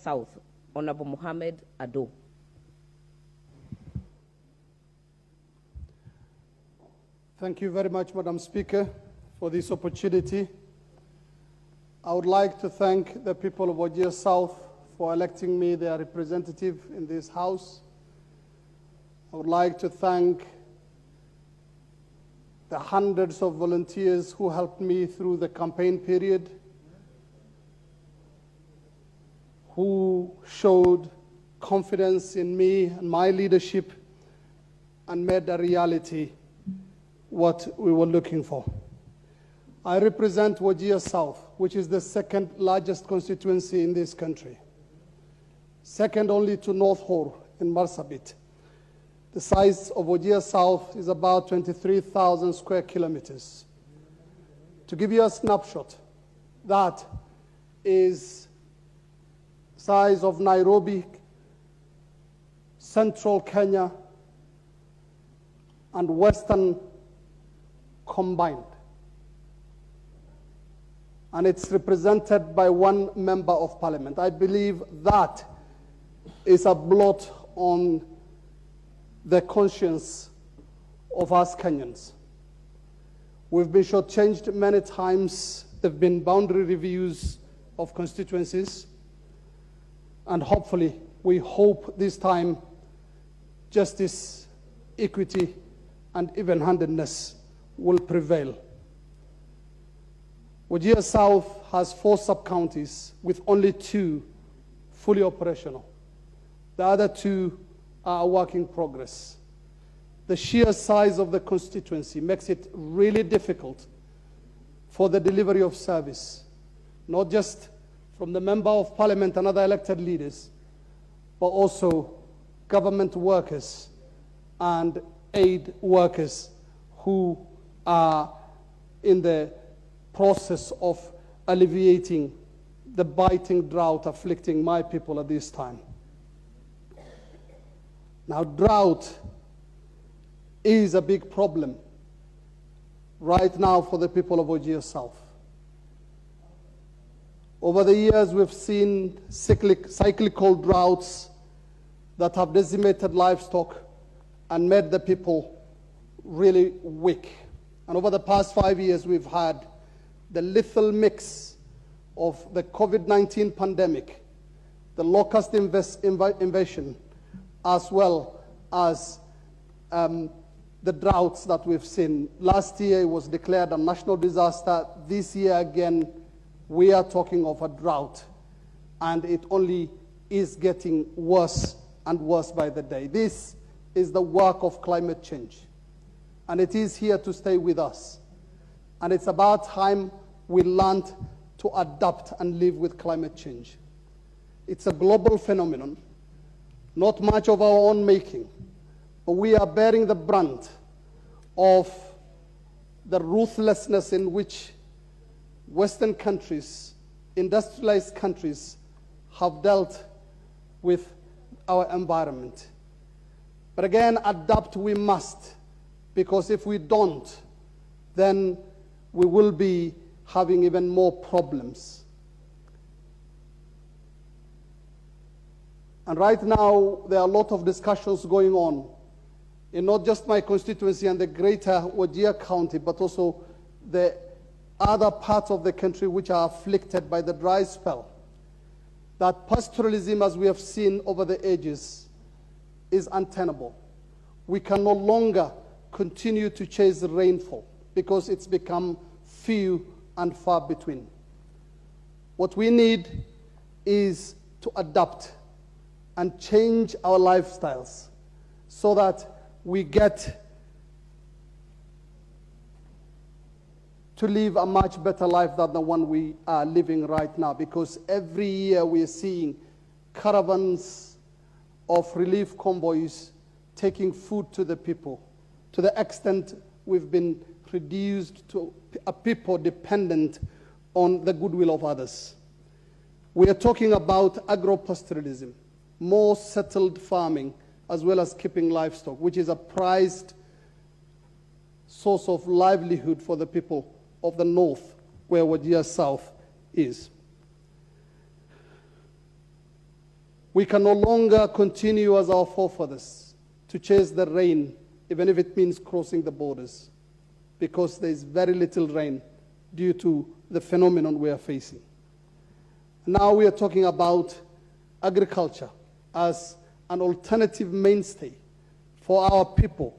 South, Honorable Mohammed Adow. Thank you very much, Madam Speaker, for this opportunity. I would like to thank the people of Wajir South for electing me their representative in this House. I would like to thank the hundreds of volunteers who helped me through the campaign period, who showed confidence in me and my leadership and made a reality what we were looking for. I represent Wajir South, which is the second largest constituency in this country, second only to North Hor in Marsabit. The size of Wajir South is about 23,000 square kilometers. To give you a snapshot, that is size of Nairobi, central Kenya, and western combined. And it's represented by one member of parliament. I believe that is a blot on the conscience of us Kenyans. We've been shortchanged many times. There have been boundary reviews of constituencies. And hopefully, we hope this time, justice, equity, and even-handedness will prevail. Wajir South has 4 sub-counties with only 2 fully operational. The other 2 are a work in progress. The sheer size of the constituency makes it really difficult for the delivery of service, not just from the member of parliament and other elected leaders, but also government workers and aid workers who are in the process of alleviating the biting drought afflicting my people at this time. Now, drought is a big problem right now for the people of Wajir South. Over the years, we've seen cyclical droughts that have decimated livestock and made the people really weak. And over the past 5 years, we've had the lethal mix of the COVID-19 pandemic, the locust invasion, as well as the droughts that we've seen. Last year, it was declared a national disaster. This year, again, we are talking of a drought, and it only is getting worse and worse by the day. This is the work of climate change, and it is here to stay with us. And it's about time we learned to adapt and live with climate change. It's a global phenomenon, not much of our own making, but we are bearing the brunt of the ruthlessness in which Western countries, industrialized countries, have dealt with our environment. But again, adapt we must, because if we don't, then we will be having even more problems. And right now, there are a lot of discussions going on in not just my constituency and the greater Wajir County, but also the other parts of the country which are afflicted by the dry spell. That pastoralism, as we have seen over the ages, is untenable. We can no longer continue to chase rainfall because it's become few and far between. What we need is to adapt and change our lifestyles so that we get to live a much better life than the one we are living right now, because every year we are seeing caravans of relief convoys taking food to the people, to the extent we've been reduced to a people dependent on the goodwill of others. We are talking about agro-pastoralism, more settled farming, as well as keeping livestock, which is a prized source of livelihood for the people of the north, where Wajir South is. We can no longer continue as our forefathers to chase the rain, even if it means crossing the borders, because there is very little rain due to the phenomenon we are facing. Now we are talking about agriculture as an alternative mainstay for our people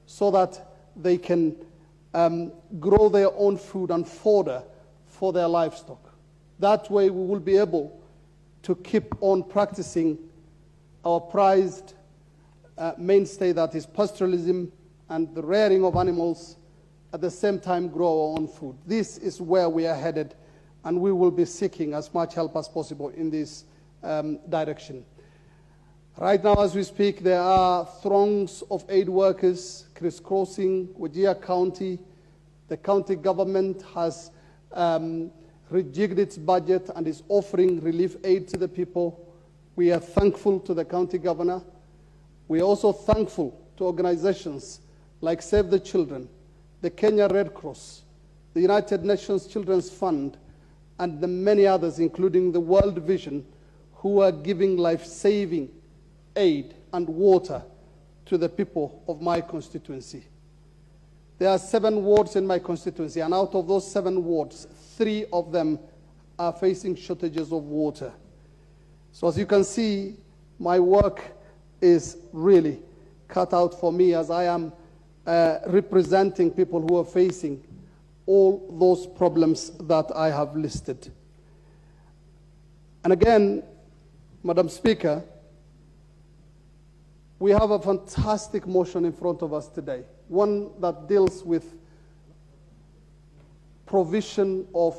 so that they can grow their own food and fodder for their livestock. That way we will be able to keep on practicing our prized mainstay, that is pastoralism and the rearing of animals, at the same time grow our own food. This is where we are headed, and we will be seeking as much help as possible in this direction. Right now, as we speak, there are throngs of aid workers crisscrossing Wajir County. The county government has rejigged its budget and is offering relief aid to the people. We are thankful to the county governor. We are also thankful to organizations like Save the Children, the Kenya Red Cross, the United Nations Children's Fund, and the many others, including the World Vision, who are giving life-saving aid and water to the people of my constituency. There are 7 wards in my constituency, and out of those 7 wards, 3 of them are facing shortages of water. So as you can see, my work is really cut out for me, as I am representing people who are facing all those problems that I have listed. And again, Madam Speaker, we have a fantastic motion in front of us today, one that deals with provision of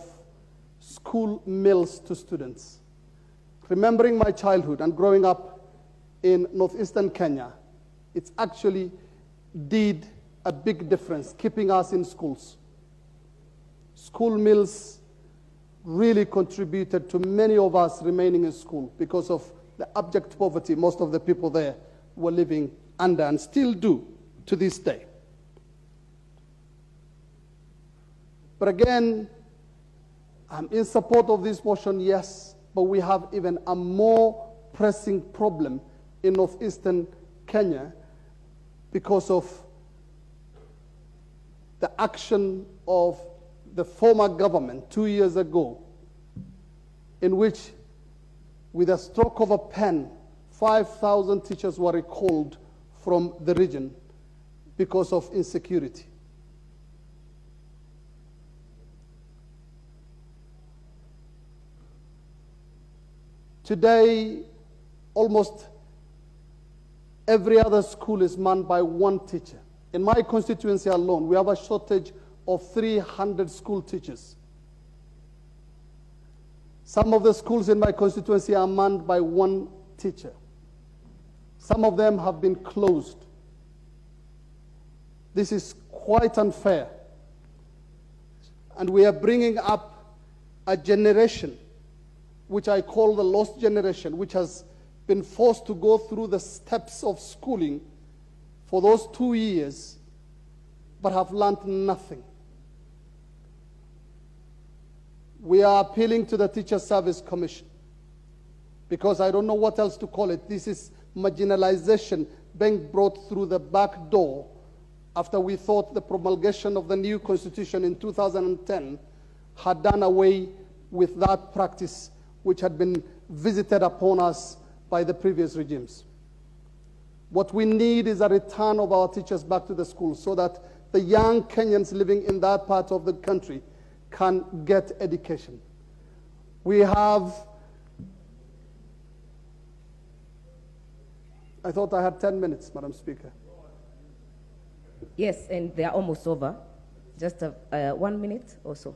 school meals to students. Remembering my childhood and growing up in northeastern Kenya, it's actually did a big difference keeping us in schools. School meals really contributed to many of us remaining in school because of the abject poverty most of the people there were living under, and still do to this day. But again, I'm in support of this motion, yes, but we have even a more pressing problem in northeastern Kenya because of the action of the former government 2 years ago, in which, with a stroke of a pen, 5,000 teachers were recalled from the region because of insecurity. Today, almost every other school is manned by 1 teacher. In my constituency alone, we have a shortage of 300 school teachers. Some of the schools in my constituency are manned by 1 teacher. Some of them have been closed. This is quite unfair. And we are bringing up a generation, which I call the lost generation, which has been forced to go through the steps of schooling for those 2 years, but have learned nothing. We are appealing to the Teacher Service Commission, because I don't know what else to call it. This is marginalization being brought through the back door after we thought the promulgation of the new constitution in 2010 had done away with that practice which had been visited upon us by the previous regimes. What we need is a return of our teachers back to the schools so that the young Kenyans living in that part of the country can get education. We have, I thought I had 10 minutes, Madam Speaker. Yes, and they are almost over. Just 1 minute or so.